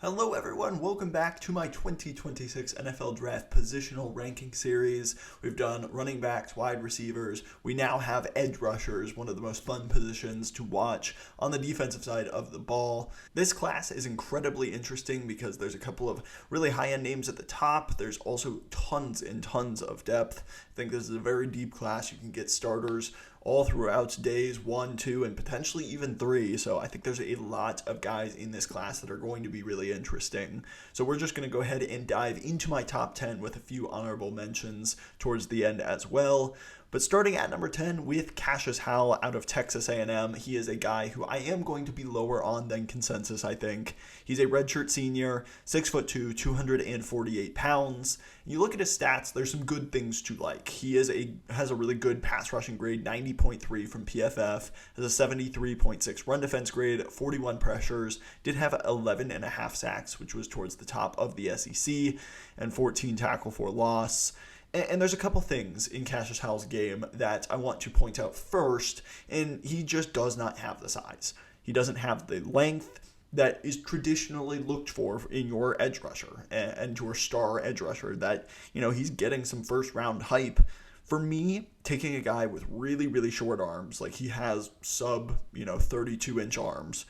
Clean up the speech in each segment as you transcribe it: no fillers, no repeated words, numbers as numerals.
Hello everyone, welcome back to my 2026 NFL Draft positional ranking series. We've done running backs, wide receivers, we now have edge rushers, one of the most fun positions to watch on the defensive side of the ball. This class is incredibly interesting because there's a couple of really high-end names at the top. There's also tons and tons of depth. I think this is a very deep class. You can get starters all throughout days 1, 2, and potentially even 3. So I think there's a lot of guys in this class that are going to be really interesting. So we're just going to go ahead and dive into my top 10 with a few honorable mentions towards the end as well. But starting at number 10 with Cashius Howell out of Texas A&M, he is a guy who I am going to be lower on than consensus, I think. He's a redshirt senior, 6'2", 248 pounds. You look at his stats, there's some good things to like. He has a really good pass rushing grade, 90.3 from PFF, has a 73.6 run defense grade, 41 pressures, did have 11.5 sacks, which was towards the top of the SEC, and 14 tackle for loss. And there's a couple things in Cashius Howell's game that I want to point out first, and he just does not have the size. He doesn't have the length that is traditionally looked for in your edge rusher and your star edge rusher that, he's getting some first round hype. For me, taking a guy with really, really short arms, like he has sub, 32-inch arms.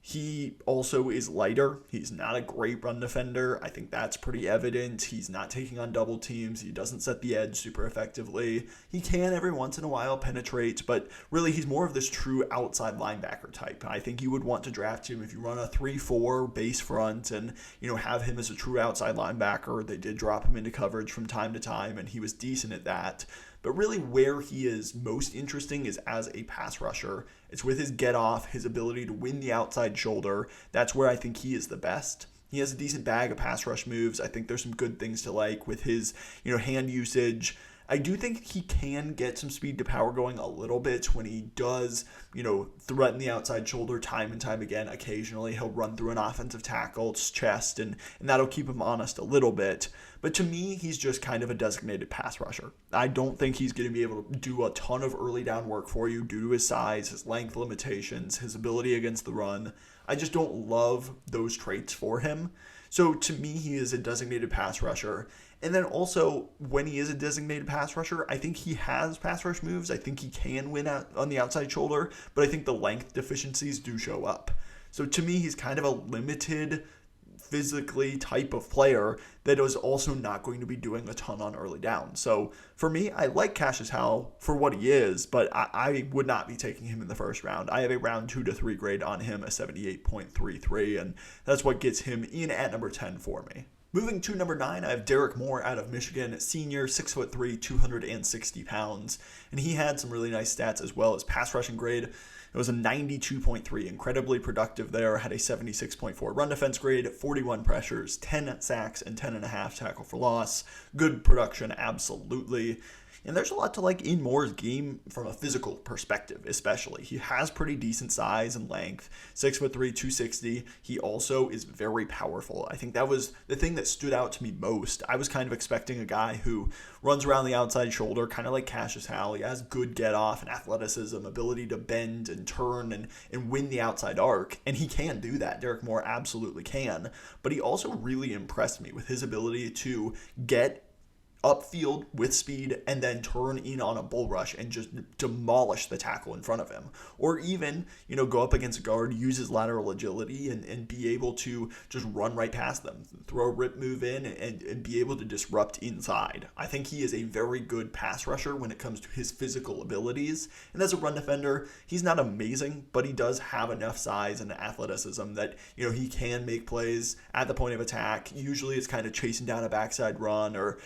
He also is lighter. He's not a great run defender. I think that's pretty evident. He's not taking on double teams. He doesn't set the edge super effectively. He can every once in a while penetrate, but really he's more of this true outside linebacker type. I think you would want to draft him if you run a 3-4 base front and, have him as a true outside linebacker. They did drop him into coverage from time to time, and he was decent at that. But really where he is most interesting is as a pass rusher. It's with his get off, his ability to win the outside shoulder. That's where I think he is the best. He has a decent bag of pass rush moves. I think there's some good things to like with his, hand usage. I do think he can get some speed to power going a little bit when he does, threaten the outside shoulder time and time again. Occasionally he'll run through an offensive tackle's chest and that'll keep him honest a little bit. But to me, he's just kind of a designated pass rusher. I don't think he's going to be able to do a ton of early down work for you due to his size, his length limitations, his ability against the run. I just don't love those traits for him. So to me, he is a designated pass rusher. And then also, when he is a designated pass rusher, I think he has pass rush moves. I think he can win out on the outside shoulder, but I think the length deficiencies do show up. So to me, he's kind of a limited physically type of player that is also not going to be doing a ton on early down. So for me, I like Cashius Howell for what he is, but I would not be taking him in the first round. I have a round 2 to 3 grade on him, a 78.33, and that's what gets him in at number 10 for me. Moving to number 9, I have Derrick out of Michigan, senior, 6'3", 260 pounds, and he had some really nice stats as well as pass rushing grade. It was a 92.3, incredibly productive there, had a 76.4 run defense grade, 41 pressures, 10 sacks, and 10.5 tackle for loss. Good production, absolutely. And there's a lot to like in Moore's game from a physical perspective, especially. He has pretty decent size and length, 6'3", 260. He also is very powerful. I think that was the thing that stood out to me most. I was kind of expecting a guy who runs around the outside shoulder, kind of like Cashius Howell. He has good get off and athleticism, ability to bend and turn and win the outside arc. And he can do that. Derrick Moore absolutely can. But he also really impressed me with his ability to get upfield with speed and then turn in on a bull rush and just demolish the tackle in front of him. Or even, go up against a guard, use his lateral agility and be able to just run right past them, throw a rip move in and be able to disrupt inside. I think he is a very good pass rusher when it comes to his physical abilities. And as a run defender, he's not amazing, but he does have enough size and athleticism that, he can make plays at the point of attack. Usually it's kind of chasing down a backside run or,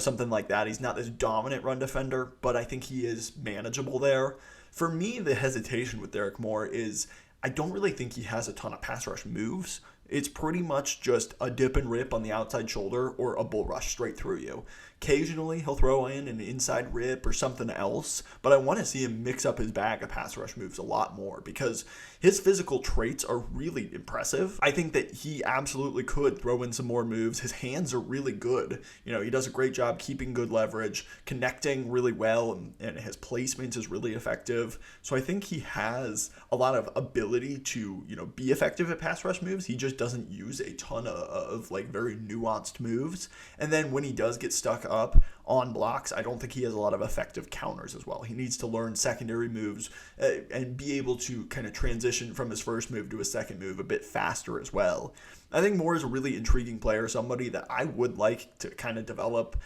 something like that. He's not this dominant run defender, but I think he is manageable there. For me, the hesitation with Derrick Moore is I don't really think he has a ton of pass rush moves. It's pretty much just a dip and rip on the outside shoulder or a bull rush straight through you. Occasionally, he'll throw in an inside rip or something else, but I want to see him mix up his bag of pass rush moves a lot more because his physical traits are really impressive. I think that he absolutely could throw in some more moves. His hands are really good. He does a great job keeping good leverage, connecting really well, and his placement is really effective. So I think he has a lot of ability to, be effective at pass rush moves. He just just doesn't use a ton of like very nuanced moves. And then when he does get stuck up on blocks, I don't think he has a lot of effective counters as well. He needs to learn secondary moves and be able to kind of transition from his first move to his second move a bit faster as well. I think Moore is a really intriguing player, somebody that I would like to kind of develop,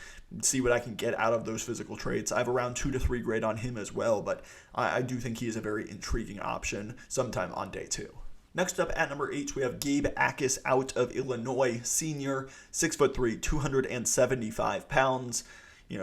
see what I can get out of those physical traits. I have around 2 to 3 grade on him as well, but I do think he is a very intriguing option sometime on day 2. Next up at number 8, we have Gabe Jacas out of Illinois, senior, 6'3", 275 pounds.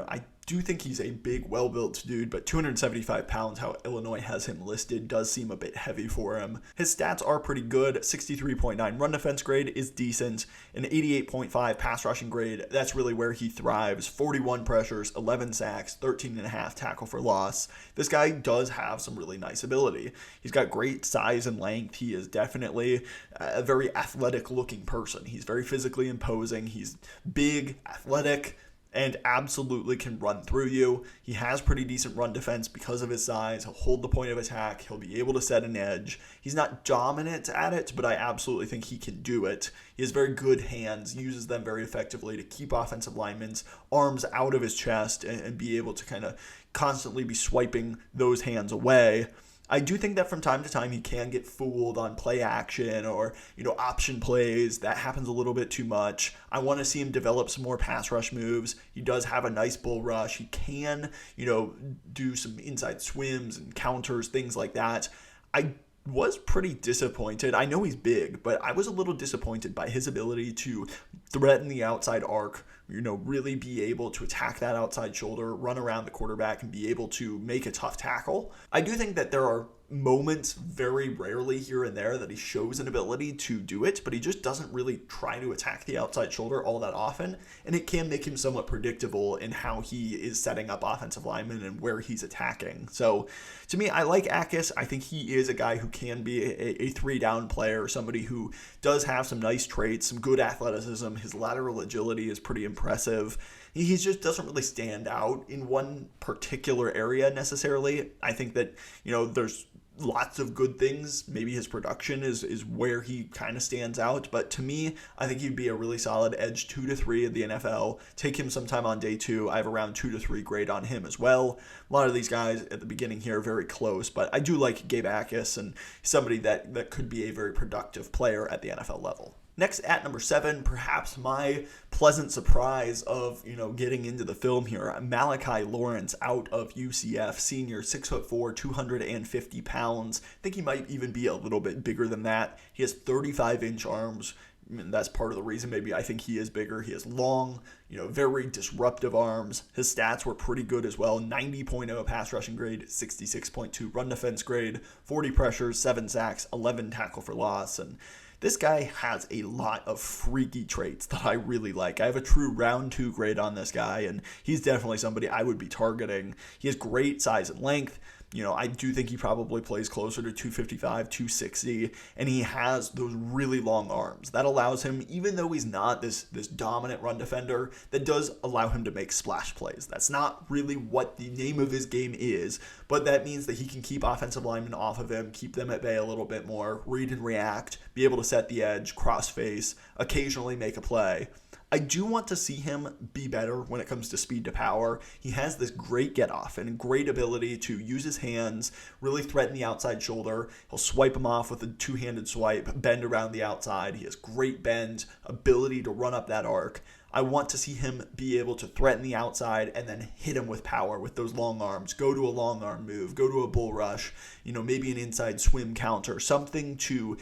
I do think he's a big, well-built dude, but 275 pounds, how Illinois has him listed, does seem a bit heavy for him. His stats are pretty good. 63.9 run defense grade is decent. An 88.5 pass rushing grade, that's really where he thrives. 41 pressures, 11 sacks, 13.5 tackle for loss. This guy does have some really nice ability. He's got great size and length. He is definitely a very athletic-looking person. He's very physically imposing. He's big, athletic, and absolutely can run through you. He has pretty decent run defense because of his size. He'll hold the point of attack. He'll be able to set an edge. He's not dominant at it, but I absolutely think he can do it. He has very good hands, uses them very effectively to keep offensive linemen's arms out of his chest and be able to kind of constantly be swiping those hands away. I do think that from time to time he can get fooled on play action or, option plays. That happens a little bit too much. I want to see him develop some more pass rush moves. He does have a nice bull rush. He can, do some inside swims and counters, things like that. I was pretty disappointed. I know he's big, but I was a little disappointed by his ability to threaten the outside arc, really be able to attack that outside shoulder, run around the quarterback, and be able to make a tough tackle. I do think that there are moments very rarely here and there that he shows an ability to do it, but he just doesn't really try to attack the outside shoulder all that often, and it can make him somewhat predictable in how he is setting up offensive linemen and where he's attacking. So to me, I like Jacas. I think he is a guy who can be a 3-down player, somebody who does have some nice traits, some good athleticism. His lateral agility is pretty impressive. He just doesn't really stand out in one particular area necessarily. I think that, there's lots of good things. Maybe his production is where he kind of stands out. But to me, I think he'd be a really solid edge 2 to 3 in the NFL. Take him sometime on day 2. I have around 2 to 3 grade on him as well. A lot of these guys at the beginning here are very close, but I do like Gabe Jacas and somebody that could be a very productive player at the NFL level. Next at number 7, perhaps my pleasant surprise of, getting into the film here, Malachi Lawrence out of UCF, senior, 6'4", 250 pounds. I think he might even be a little bit bigger than that. He has 35-inch arms. That's part of the reason maybe I think he is bigger. He has long, very disruptive arms. His stats were pretty good as well. 90.0 pass rushing grade, 66.2 run defense grade, 40 pressures, 7 sacks, 11 tackle for loss, and this guy has a lot of freaky traits that I really like. I have a true round 2 grade on this guy, and he's definitely somebody I would be targeting. He has great size and length. I do think he probably plays closer to 255, 260, and he has those really long arms. That allows him, even though he's not this dominant run defender, that does allow him to make splash plays. That's not really what the name of his game is, but that means that he can keep offensive linemen off of him, keep them at bay a little bit more, read and react, be able to set the edge, cross face, occasionally make a play. I do want to see him be better when it comes to speed to power. He has this great get off and great ability to use his hands, really threaten the outside shoulder. He'll swipe him off with a 2-handed swipe, bend around the outside. He has great bend, ability to run up that arc. I want to see him be able to threaten the outside and then hit him with power with those long arms. Go to a long arm move, go to a bull rush, maybe an inside swim counter, something to,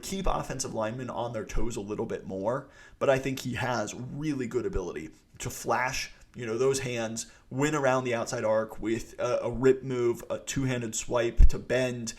keep offensive linemen on their toes a little bit more. But I think he has really good ability to flash, those hands, win around the outside arc with a rip move, a 2-handed swipe to bend.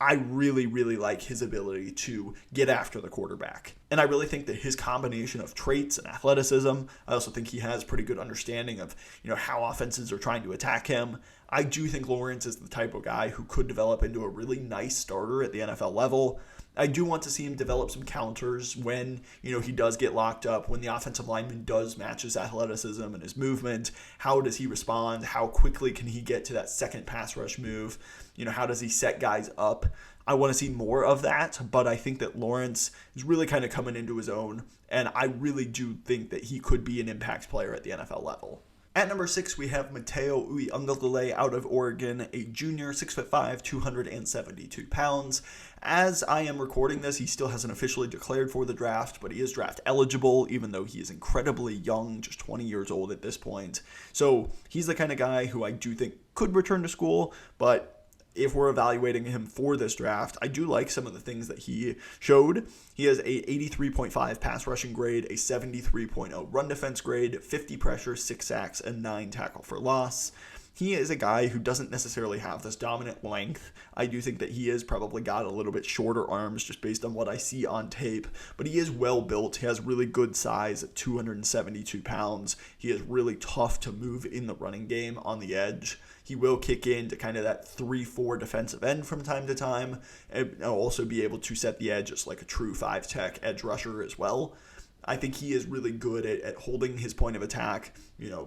I really, really like his ability to get after the quarterback. And I really think that his combination of traits and athleticism, I also think he has pretty good understanding of, how offenses are trying to attack him. I do think Lawrence is the type of guy who could develop into a really nice starter at the NFL level. I do want to see him develop some counters when, he does get locked up, when the offensive lineman does match his athleticism and his movement. How does he respond? How quickly can he get to that second pass rush move? How does he set guys up? I want to see more of that, but I think that Lawrence is really kind of coming into his own, and I really do think that he could be an impact player at the NFL level. At number 6, we have Matayo Ulagalelei out of Oregon, a junior, 6'5", 272 pounds. As I am recording this, he still hasn't officially declared for the draft, but he is draft eligible, even though he is incredibly young, just 20 years old at this point. So he's the kind of guy who I do think could return to school, but if we're evaluating him for this draft, I do like some of the things that he showed. He has a 83.5 pass rushing grade, a 73.0 run defense grade, 50 pressures, 6 sacks, and 9 tackle for loss. He is a guy who doesn't necessarily have this dominant length. I do think that he has probably got a little bit shorter arms just based on what I see on tape, but he is well built. He has really good size at 272 pounds. He is really tough to move in the running game on the edge. He will kick into kind of that 3-4 defensive end from time to time, and also be able to set the edge just like a true 5-tech edge rusher as well. I think he is really good at holding his point of attack,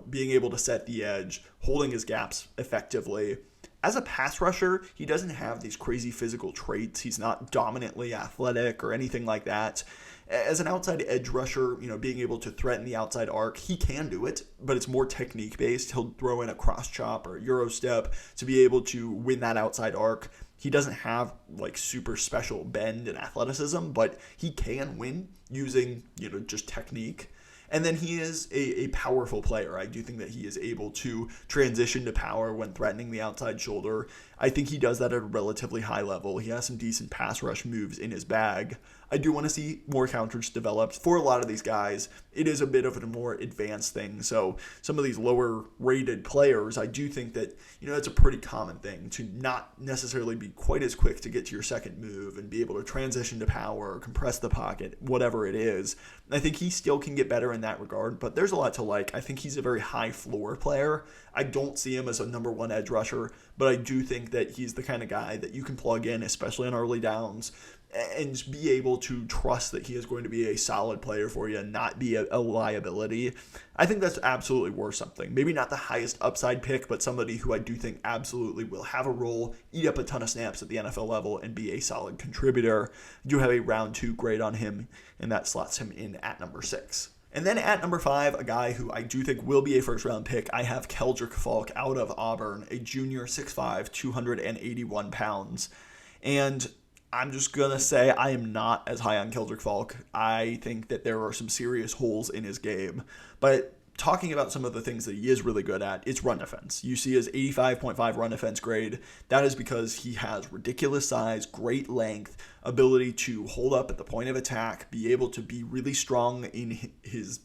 being able to set the edge, holding his gaps effectively. As a pass rusher, he doesn't have these crazy physical traits. He's not dominantly athletic or anything like that. As an outside edge rusher, being able to threaten the outside arc, he can do it, but it's more technique based. He'll throw in a cross chop or a Euro step to be able to win that outside arc. He doesn't have like super special bend and athleticism, but he can win using, just technique. And then he is a powerful player. I do think that he is able to transition to power when threatening the outside shoulder. I think he does that at a relatively high level. He has some decent pass rush moves in his bag. I do want to see more counters developed. For a lot of these guys, it is a bit of a more advanced thing. So some of these lower rated players, I do think that, it's a pretty common thing to not necessarily be quite as quick to get to your second move and be able to transition to power, compress the pocket, whatever it is. I think he still can get better in that regard, but there's a lot to like. I think he's a very high floor player. I don't see him as a number one edge rusher, but I do think that he's the kind of guy that you can plug in, especially on early downs, and be able to trust that he is going to be a solid player for you and not be a liability. I think that's absolutely worth something. Maybe not the highest upside pick, but somebody who I do think absolutely will have a role, eat up a ton of snaps at the NFL level, and be a solid contributor. I do have a round 2 grade on him, and that slots him in at number 6. And then at number 5, a guy who I do think will be a first-round pick, I have Keldric Faulk out of Auburn, a junior, 6'5", 281 pounds. And I'm just going to say I am not as high on Keldric Faulk. I think that there are some serious holes in his game. But talking about some of the things that he is really good at, it's run defense. You see his 85.5 run defense grade. That is because he has ridiculous size, great length, ability to hold up at the point of attack, be able to be really strong in his,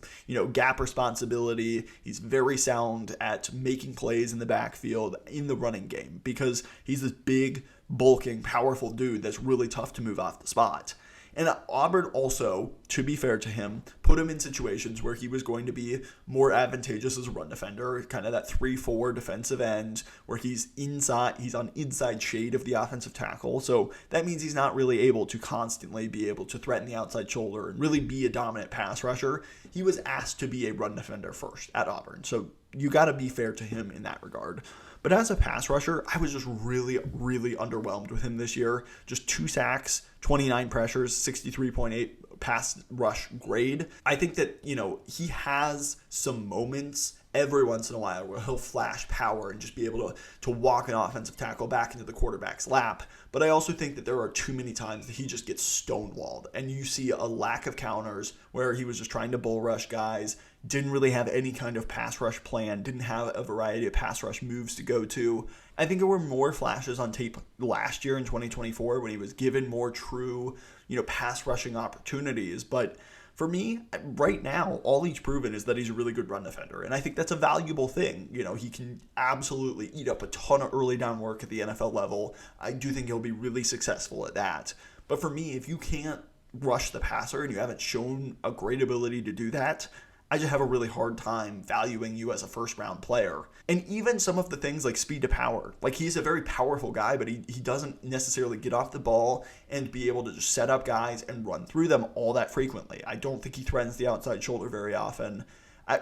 gap responsibility. He's very sound at making plays in the backfield in the running game because he's this big, bulking, powerful dude that's really tough to move off the spot. And Auburn also, to be fair to him, put him in situations where he was going to be more advantageous as a run defender, kind of that 3-4 defensive end where he's on inside shade of the offensive tackle. So that means he's not really able to constantly be able to threaten the outside shoulder and really be a dominant pass rusher. He was asked to be a run defender first at Auburn. So you got to be fair to him in that regard. But as a pass rusher, I was just really, really underwhelmed with him this year. Just 2 sacks, 29 pressures, 63.8 pass rush grade. I think that, he has some moments every once in a while where he'll flash power and just be able to walk an offensive tackle back into the quarterback's lap. But I also think that there are too many times that he just gets stonewalled. And you see a lack of counters where he was just trying to bull rush guys, didn't really have any kind of pass rush plan, didn't have a variety of pass rush moves to go to. I think there were more flashes on tape last year in 2024 when he was given more true, pass rushing opportunities. But for me, right now, all he's proven is that he's a really good run defender. And I think that's a valuable thing. He can absolutely eat up a ton of early down work at the NFL level. I do think he'll be really successful at that. But for me, if you can't rush the passer and you haven't shown a great ability to do that, I just have a really hard time valuing you as a first-round player. And even some of the things like speed to power. Like, he's a very powerful guy, but he doesn't necessarily get off the ball and be able to just set up guys and run through them all that frequently. I don't think he threatens the outside shoulder very often.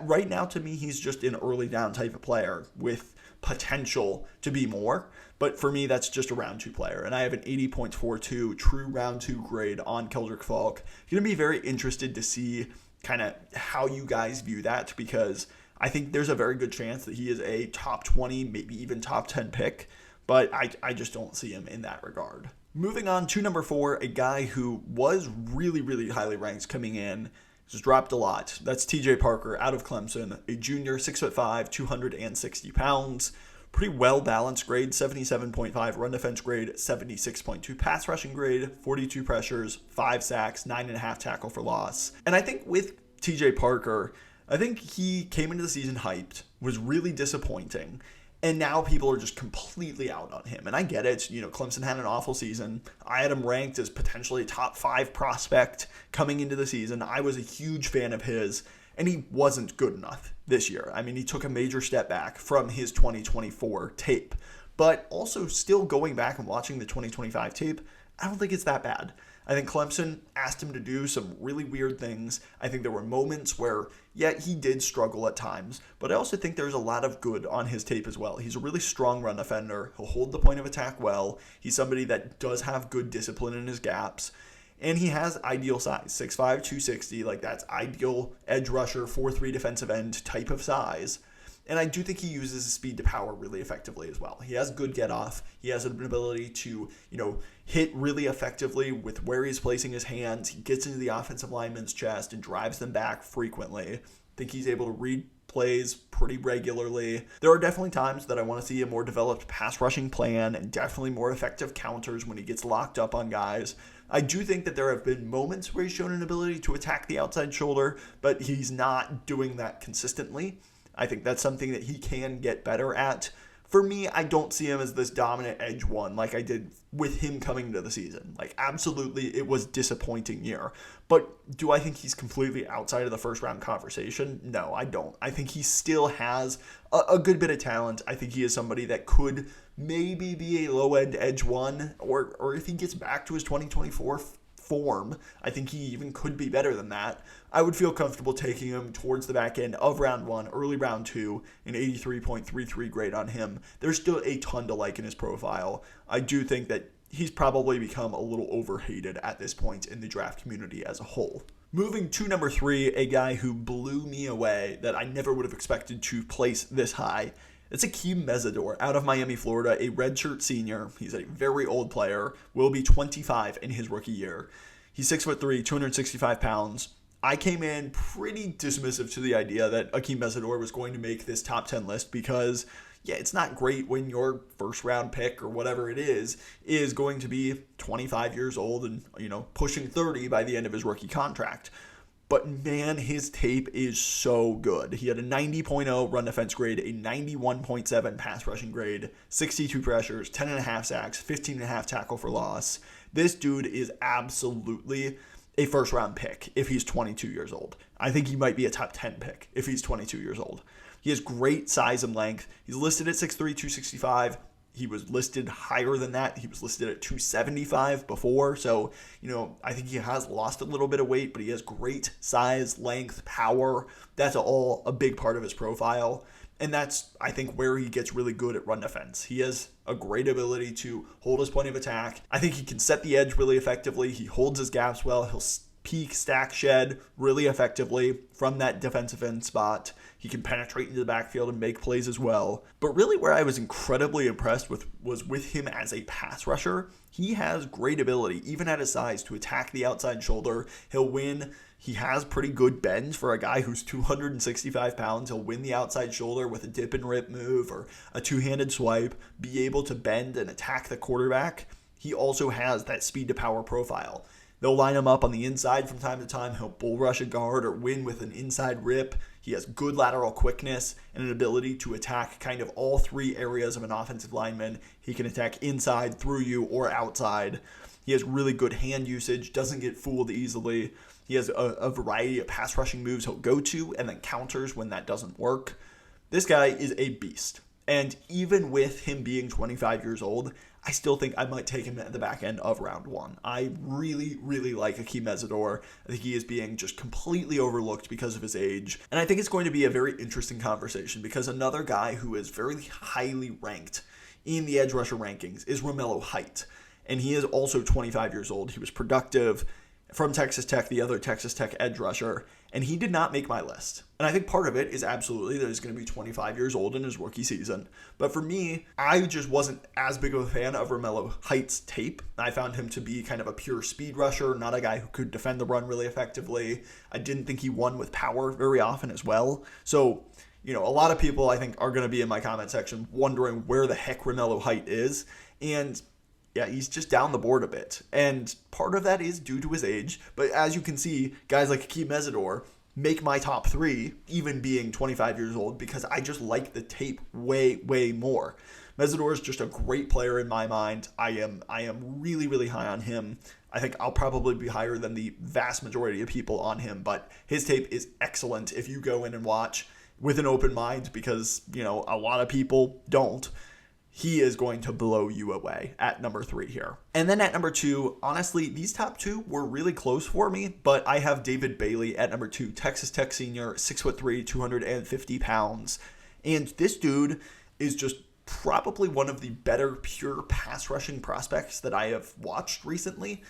Right now, to me, he's just an early down type of player with potential to be more. But for me, that's just a round 2 player. And I have an 80.42 true round 2 grade on Keldric Faulk. Going to be very interested to see kind of how you guys view that, because I think there's a very good chance that he is a top 20, maybe even top 10 pick. But I just don't see him in that regard. Moving on to number 4, a guy who was really, really highly ranked coming in, just dropped a lot. That's TJ Parker out of Clemson, a junior, 6'5", 260 pounds. Pretty well-balanced grade, 77.5 run defense grade, 76.2 pass rushing grade, 42 pressures, 5 sacks, 9.5 tackle for loss. And I think with TJ Parker, I think he came into the season hyped, was really disappointing, and now people are just completely out on him. And I get it. Clemson had an awful season. I had him ranked as potentially a top 5 prospect coming into the season. I was a huge fan of his, and he wasn't good enough this year. I mean, he took a major step back from his 2024 tape. But also still going back and watching the 2025 tape, I don't think it's that bad. I think Clemson asked him to do some really weird things. I think there were moments where, yeah, he did struggle at times, but I also think there's a lot of good on his tape as well. He's a really strong run defender. He'll hold the point of attack well. He's somebody that does have good discipline in his gaps. And he has ideal size, 6'5", 260. Like, that's ideal edge rusher, 4'3" defensive end type of size. And I do think he uses his speed to power really effectively as well. He has good get off. He has an ability to, hit really effectively with where he's placing his hands. He gets into the offensive lineman's chest and drives them back frequently. I think he's able to read plays pretty regularly. There are definitely times that I want to see a more developed pass rushing plan and definitely more effective counters when he gets locked up on guys. I do think that there have been moments where he's shown an ability to attack the outside shoulder, but he's not doing that consistently. I think that's something that he can get better at. For me, I don't see him as this dominant edge one like I did with him coming into the season. Like, absolutely, it was a disappointing year. But do I think he's completely outside of the first round conversation? No, I don't. I think he still has a good bit of talent. I think he is somebody that could maybe be a low-end edge one, or if he gets back to his 2024 form, I think he even could be better than that. I would feel comfortable taking him towards the back end of round 1, early round 2, an 83.33 grade on him. There's still a ton to like in his profile. I do think that he's probably become a little overhated at this point in the draft community as a whole. Moving to number 3, a guy who blew me away that I never would have expected to place this high. It's Akheem Mesidor out of Miami, Florida, a redshirt senior. He's a very old player, will be 25 in his rookie year. He's 6'3", 265 pounds. I came in pretty dismissive to the idea that Akheem Mesidor was going to make this top 10 list because, yeah, it's not great when your first round pick or whatever it is going to be 25 years old and, pushing 30 by the end of his rookie contract. But man, his tape is so good. He had a 90.0 run defense grade, a 91.7 pass rushing grade, 62 pressures, 10.5 sacks, 15.5 tackle for loss. This dude is absolutely a first round pick if he's 22 years old. I think he might be a top 10 pick if he's 22 years old. He has great size and length. He's listed at 6'3", 265. He was listed higher than that. He was listed at 275 before. So, I think he has lost a little bit of weight, but he has great size, length, power. That's all a big part of his profile. And that's, I think, where he gets really good at run defense. He has a great ability to hold his point of attack. I think he can set the edge really effectively. He holds his gaps well. He'll peak, stack, shed really effectively from that defensive end spot. He can penetrate into the backfield and make plays as well. But really where I was incredibly impressed with was with him as a pass rusher. He has great ability, even at his size, to attack the outside shoulder. He'll win. He has pretty good bend for a guy who's 265 pounds. He'll win the outside shoulder with a dip and rip move or a two-handed swipe, be able to bend and attack the quarterback. He also has that speed to power profile. They'll line him up on the inside from time to time. He'll bull rush a guard or win with an inside rip. He has good lateral quickness and an ability to attack kind of all 3 areas of an offensive lineman. He can attack inside, through you, or outside. He has really good hand usage, doesn't get fooled easily. He has a variety of pass rushing moves he'll go to and then counters when that doesn't work. This guy is a beast. And even with him being 25 years old, I still think I might take him at the back end of round 1. I really, really like Akheem Mesidor. I think he is being just completely overlooked because of his age. And I think it's going to be a very interesting conversation because another guy who is very highly ranked in the edge rusher rankings is Romello Height. And he is also 25 years old. He was productive from Texas Tech, the other Texas Tech edge rusher, and he did not make my list. And I think part of it is absolutely that he's going to be 25 years old in his rookie season. But for me, I just wasn't as big of a fan of Romello Height's tape. I found him to be kind of a pure speed rusher, not a guy who could defend the run really effectively. I didn't think he won with power very often as well. So, a lot of people I think are going to be in my comment section wondering where the heck Romello Height is. And yeah, he's just down the board a bit. And part of that is due to his age. But as you can see, guys like Akheem Mesidor make my top 3, even being 25 years old, because I just like the tape way, way more. Mesidor is just a great player in my mind. I am really, really high on him. I think I'll probably be higher than the vast majority of people on him. But his tape is excellent if you go in and watch with an open mind, because, a lot of people don't. He is going to blow you away at number 3 here. And then at number 2, honestly, these top 2 were really close for me, but I have David Bailey at number 2, Texas Tech senior, 6'3", 250 pounds. And this dude is just probably one of the better pure pass rushing prospects that I have watched recently.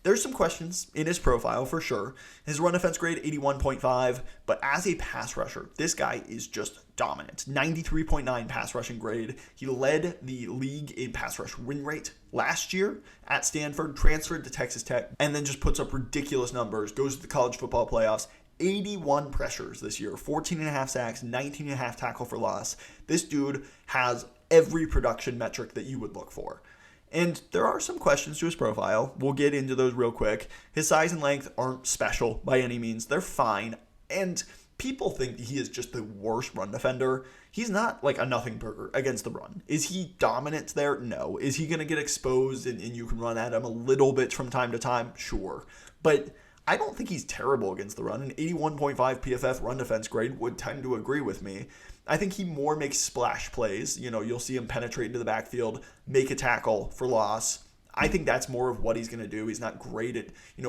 There's some questions in his profile for sure. His run defense grade, 81.5, but as a pass rusher, this guy is just dominant. 93.9 pass rushing grade. He led the league in pass rush win rate last year at Stanford, transferred to Texas Tech, and then just puts up ridiculous numbers, goes to the college football playoffs. 81 pressures this year, 14.5 sacks, 19.5 tackle for loss. This dude has every production metric that you would look for. And there are some questions to his profile. We'll get into those real quick. His size and length aren't special by any means. They're fine. And people think he is just the worst run defender. He's not like a nothing burger against the run. Is he dominant there? No. Is he going to get exposed and you can run at him a little bit from time to time? Sure. But I don't think he's terrible against the run. An 81.5 PFF run defense grade would tend to agree with me. I think he more makes splash plays. You'll see him penetrate into the backfield, make a tackle for loss. I think that's more of what he's going to do. He's not great at,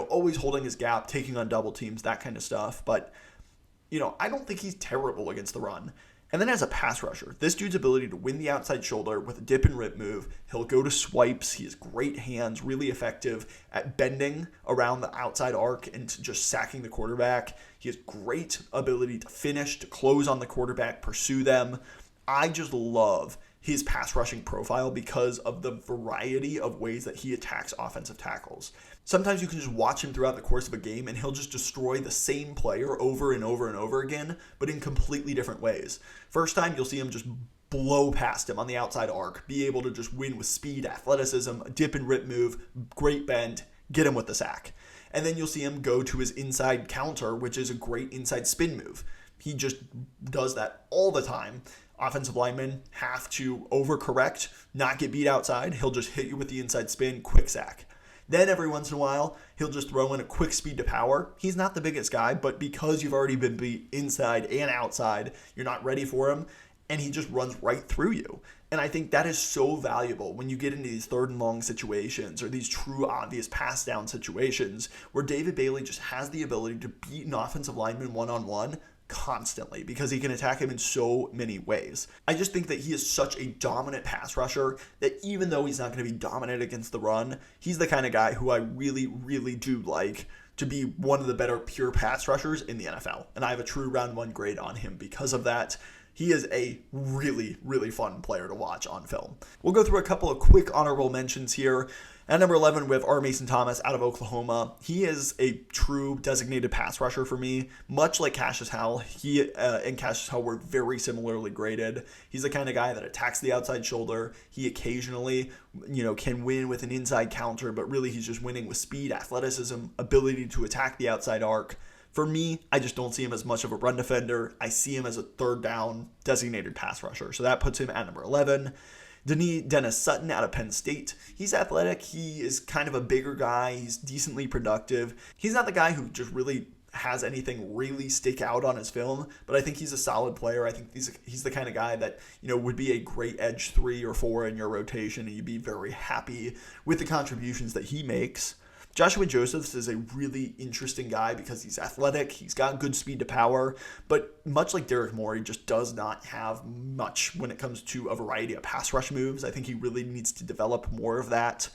always holding his gap, taking on double teams, that kind of stuff. But, I don't think he's terrible against the run. And then as a pass rusher, this dude's ability to win the outside shoulder with a dip and rip move. He'll go to swipes. He has great hands, really effective at bending around the outside arc and just sacking the quarterback. He has great ability to finish, to close on the quarterback, pursue them. I just love his pass rushing profile because of the variety of ways that he attacks offensive tackles. Sometimes you can just watch him throughout the course of a game and he'll just destroy the same player over and over and over again, but in completely different ways. First time, you'll see him just blow past him on the outside arc, be able to just win with speed, athleticism, dip and rip move, great bend, get him with the sack. And then you'll see him go to his inside counter, which is a great inside spin move. He just does that all the time. Offensive linemen have to overcorrect, not get beat outside. He'll just hit you with the inside spin, quick sack. Then every once in a while, he'll just throw in a quick speed to power. He's not the biggest guy, but because you've already been beat inside and outside, you're not ready for him, and he just runs right through you. And I think that is so valuable when you get into these third and long situations or these true obvious pass down situations where David Bailey just has the ability to beat an offensive lineman one-on-one constantly because he can attack him in so many ways. I just think that he is such a dominant pass rusher that even though he's not going to be dominant against the run, he's the kind of guy who I really, really do like to be one of the better pure pass rushers in the NFL. And I have a true round 1 grade on him because of that. He is a really, really fun player to watch on film. We'll go through a couple of quick honorable mentions here. At number 11, we have R. Mason Thomas out of Oklahoma. He is a true designated pass rusher for me, much like Cashius Howell. He and Cashius Howell were very similarly graded. He's the kind of guy that attacks the outside shoulder. He occasionally, can win with an inside counter, but really he's just winning with speed, athleticism, ability to attack the outside arc. For me, I just don't see him as much of a run defender. I see him as a third down designated pass rusher. So that puts him at number 11. Dennis Sutton out of Penn State. He's athletic. He is kind of a bigger guy. He's decently productive. He's not the guy who just really has anything really stick out on his film, but I think he's a solid player. I think he's the kind of guy that, would be a great edge 3 or 4 in your rotation, and you'd be very happy with the contributions that he makes. Joshua Josephs is a really interesting guy because he's athletic, he's got good speed to power, but much like Derrick Moore, he just does not have much when it comes to a variety of pass rush moves. I think he really needs to develop more of that.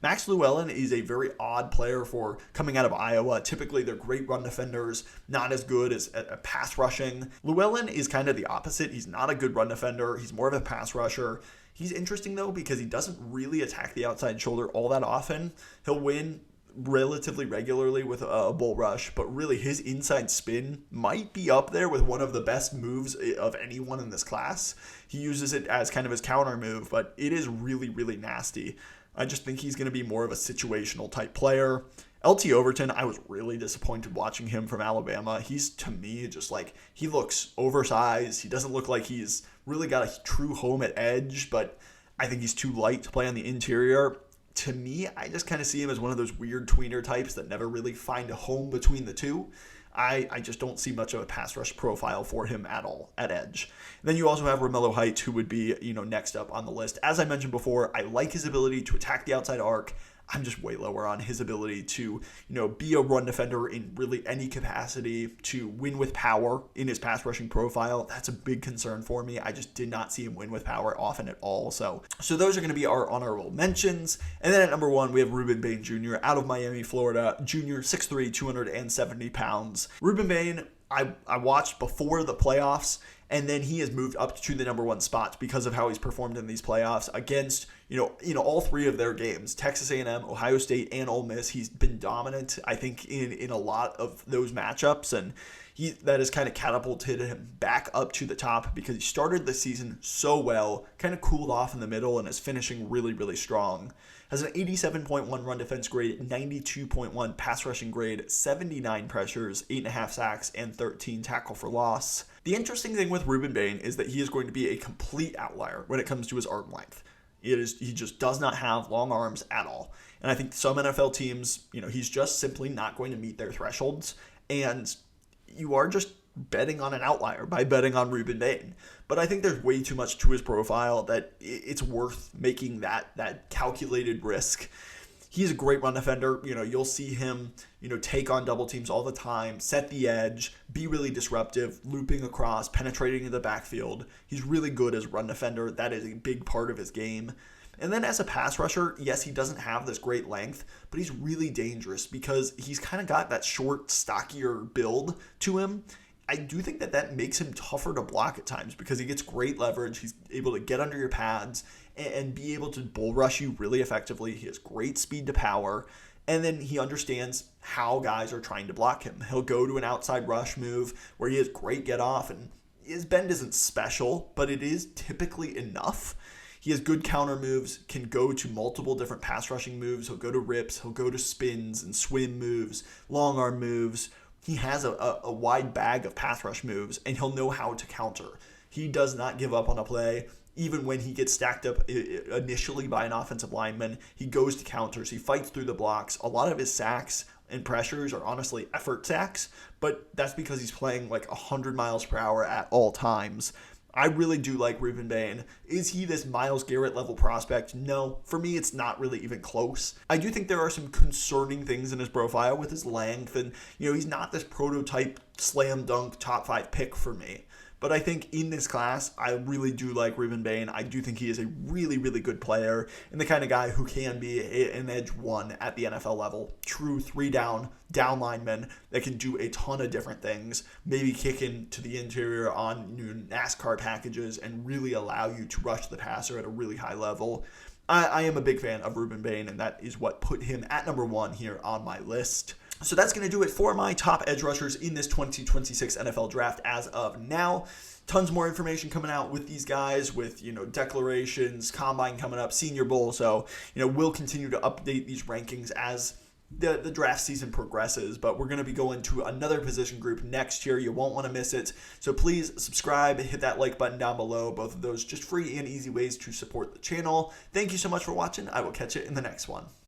Max Llewellyn is a very odd player for coming out of Iowa. Typically, they're great run defenders, not as good as at pass rushing. Llewellyn is kind of the opposite. He's not a good run defender. He's more of a pass rusher. He's interesting, though, because he doesn't really attack the outside shoulder all that often. He'll win relatively regularly with a bull rush, but really his inside spin might be up there with one of the best moves of anyone in this class. He uses it as kind of his counter move, but it is really, really nasty. I just think he's going to be more of a situational type player. LT Overton, I was really disappointed watching him from Alabama. He's, to me, just like, he looks oversized. He doesn't look like he's really got a true home at edge, but I think he's too light to play on the interior. To me, I just kind of see him as one of those weird tweener types that never really find a home between the two. I just don't see much of a pass rush profile for him at all at edge. And then you also have Romello Heights, who would be, next up on the list. As I mentioned before, I like his ability to attack the outside arc. I'm just way lower on his ability to, be a run defender in really any capacity, to win with power in his pass rushing profile. That's a big concern for me. I just did not see him win with power often at all. So those are going to be our honorable mentions. And then at number 1, we have Rueben Bain Jr. out of Miami, Florida. Junior, 6'3", 270 pounds. Rueben Bain, I watched before the playoffs, and then he has moved up to the number 1 spot because of how he's performed in these playoffs against, all 3 of their games, Texas A&M, Ohio State, and Ole Miss. He's been dominant, I think, in a lot of those matchups, and that has kind of catapulted him back up to the top because he started the season so well, kind of cooled off in the middle, and is finishing really, really strong. Has an 87.1 run defense grade, 92.1 pass rushing grade, 79 pressures, 8.5 sacks, and 13 tackle for loss. The interesting thing with Rueben Bain is that he is going to be a complete outlier when it comes to his arm length. He just does not have long arms at all. And I think some NFL teams, he's just simply not going to meet their thresholds. And you are just betting on an outlier by betting on Rueben Bain. But I think there's way too much to his profile that it's worth making that calculated risk. He's a great run defender. You'll see him, take on double teams all the time, set the edge, be really disruptive, looping across, penetrating into the backfield. He's really good as a run defender. That is a big part of his game. And then as a pass rusher, yes, he doesn't have this great length, but he's really dangerous because he's kind of got that short, stockier build to him. I do think that makes him tougher to block at times because he gets great leverage. He's able to get under your pads and be able to bull rush you really effectively. He has great speed to power, and then he understands how guys are trying to block him. He'll go to an outside rush move where he has great get off, and his bend isn't special, but it is typically enough. He has good counter moves, can go to multiple different pass rushing moves. He'll go to rips, he'll go to spins and swim moves, long arm moves. He has a wide bag of pass rush moves, and he'll know how to counter. He does not give up on a play. Even when he gets stacked up initially by an offensive lineman, he goes to counters. He fights through the blocks. A lot of his sacks and pressures are honestly effort sacks, but that's because he's playing like 100 miles per hour at all times. I really do like Rueben Bain. Is he this Myles Garrett level prospect? No. For me, it's not really even close. I do think there are some concerning things in his profile with his length, and he's not this prototype slam dunk top 5 pick for me. But I think in this class, I really do like Rueben Bain. I do think he is a really, really good player and the kind of guy who can be an edge 1 at the NFL level. True 3-down lineman that can do a ton of different things, maybe kick into the interior on new NASCAR packages and really allow you to rush the passer at a really high level. I am a big fan of Rueben Bain, and that is what put him at number 1 here on my list. So that's going to do it for my top edge rushers in this 2026 NFL draft as of now. Tons more information coming out with these guys with, declarations, combine coming up, Senior Bowl. So, we'll continue to update these rankings as the draft season progresses, but we're going to be going to another position group next year. You won't want to miss it. So please subscribe, hit that like button down below. Both of those just free and easy ways to support the channel. Thank you so much for watching. I will catch you in the next one.